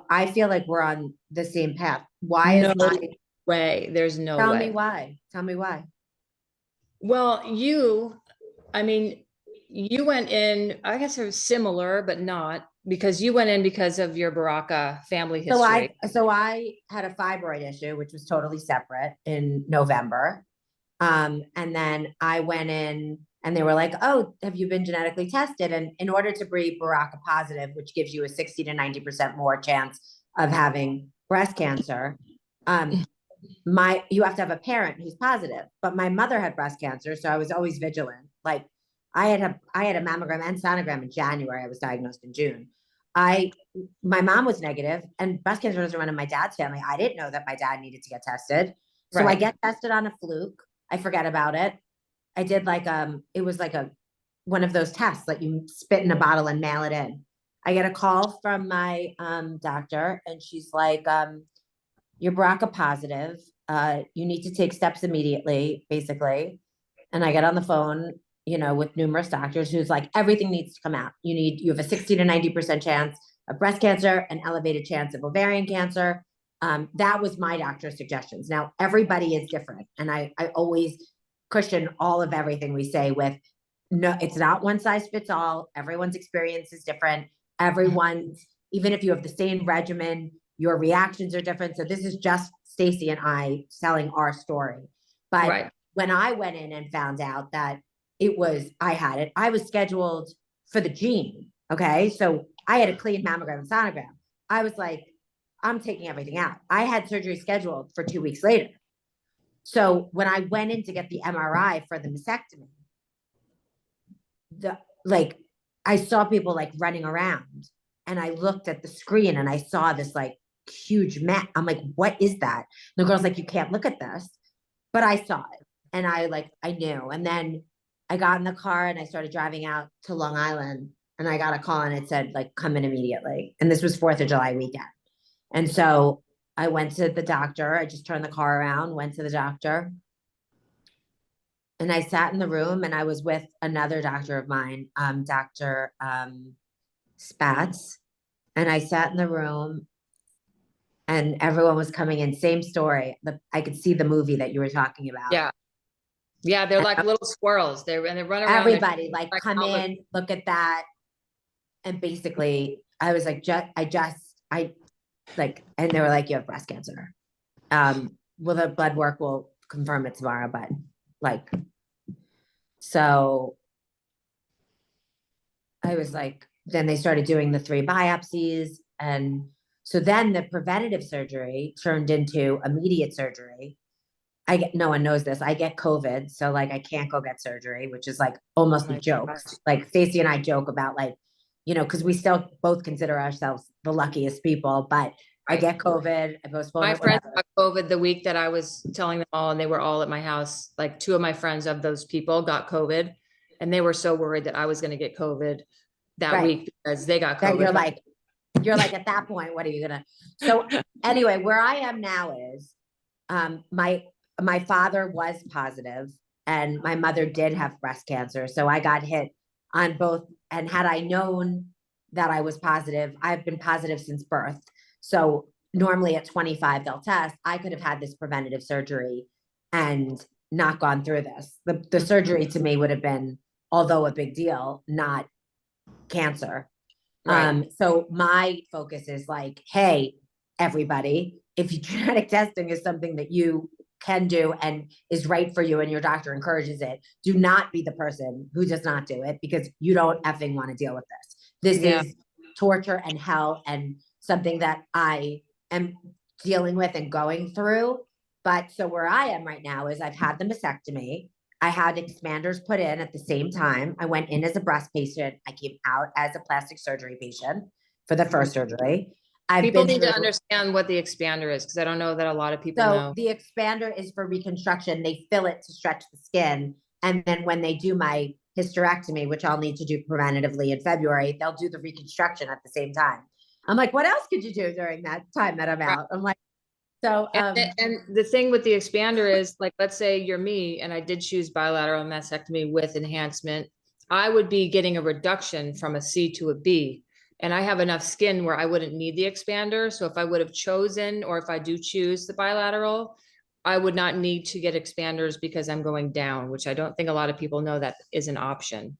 I feel like we're on the same path. Why is No my, way. There's no tell me way. why. Tell me why. Well, I mean, you went in, I guess it was similar, but not because you went in because of your Baraka family history. So I had a fibroid issue, which was totally separate in November. And then I went in and they were like, oh, have you been genetically tested? And in order to be BRCA positive, which gives you a 60 to 90% more chance of having breast cancer, you have to have a parent who's positive. But my mother had breast cancer, so I was always vigilant. Like I had a mammogram and sonogram in January. I was diagnosed in June. My mom was negative, and breast cancer doesn't run in my dad's family. I didn't know that my dad needed to get tested. So I get tested on a fluke. I forget about it. I did it was like one of those tests that you spit in a bottle and mail it in. I get a call from my doctor, and she's like, you're BRCA positive. You need to take steps immediately, basically. And I get on the phone, with numerous doctors who's like, everything needs to come out. You have a 60 to 90% chance of breast cancer, an elevated chance of ovarian cancer. That was my doctor's suggestions. Now, everybody is different. And I always cushion all of everything we say with, no, it's not one size fits all. Everyone's experience is different. Even if you have the same regimen, your reactions are different. So this is just Stacy and I telling our story. But when I went in and found out that I was scheduled for the gene. Okay. So I had a clean mammogram and sonogram. I was like, I'm taking everything out. I had surgery scheduled for 2 weeks later. So when I went in to get the MRI for the mastectomy, I saw people like running around, and I looked at the screen and I saw this like huge mat. I'm like, what is that? And the girl's like, you can't look at this, but I saw it, and I knew. And then I got in the car and I started driving out to Long Island, and I got a call and it said like, come in immediately. And this was 4th of July weekend. And so I went to the doctor. I just turned the car around, went to the doctor, and I sat in the room, and I was with another doctor of mine, Dr. Spatz. And I sat in the room, and everyone was coming in. Same story. I could see the movie that you were talking about. Yeah. Yeah. They're like little squirrels. They run around. Everybody like come in, look at that. And basically I was like, and they were like, you have breast cancer. Well, the blood work will confirm it tomorrow, but so I was like, then they started doing the 3 biopsies. And so then the preventative surgery turned into immediate surgery. No one knows this. I get COVID. So like, I can't go get surgery, which is like almost a joke. Like Stacy and I joke about cause we still both consider ourselves the luckiest people, but I get COVID. I postpone my it, friends got COVID the week that I was telling them all, and they were all at my house. Like 2 of my friends of those people got COVID, and they were so worried that I was going to get COVID that week because they got COVID. You're like, at that point, what are you gonna? So anyway, where I am now is, my father was positive, and my mother did have breast cancer. So I got hit on both. And had I known that I was positive, I've been positive since birth. So normally at 25, they'll test. I could have had this preventative surgery and not gone through this. The surgery to me would have been, although a big deal, not cancer. So my focus is like, hey, everybody, if genetic testing is something that you can do and is right for you and your doctor encourages it, do not be the person who does not do it, because you don't effing want to deal with this. This is torture and hell, and something that I am dealing with and going through. But so where I am right now is I've had the mastectomy. I had expanders put in at the same time. I went in as a breast patient. I came out as a plastic surgery patient for the first surgery. People need to understand what the expander is, because I don't know that a lot of people know. The expander is for reconstruction. They fill it to stretch the skin. And then when they do my hysterectomy, which I'll need to do preventatively in February, they'll do the reconstruction at the same time. I'm like, what else could you do during that time that I'm out? I'm like, so. And the thing with the expander is, like, let's say you're me and I did choose bilateral mastectomy with enhancement. I would be getting a reduction from a C to a B. And I have enough skin where I wouldn't need the expander. So if I would have chosen, or if I do choose the bilateral, I would not need to get expanders because I'm going down, which I don't think a lot of people know that is an option.